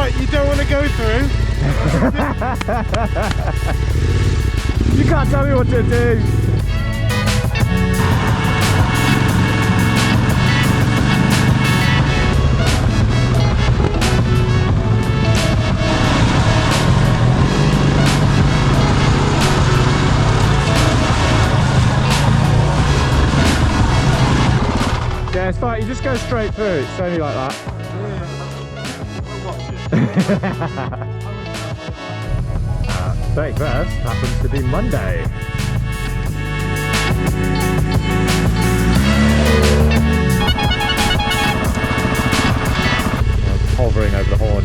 what you don't want to go through. You can't tell me what to do. Yeah, it's fine. You just go straight through. It's only like that. Yeah, 31st happens to be Monday. Hovering over the horn.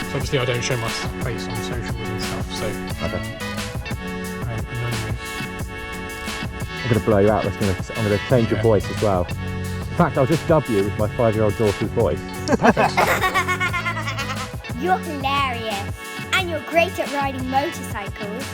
So obviously I don't show my face on socials and stuff, so Okay. I'm anonymous. I'm going to blow you out. I'm going to change your voice as well. In fact, I'll just dub you with my 5-year-old daughter's voice. You're hilarious, and you're great at riding motorcycles.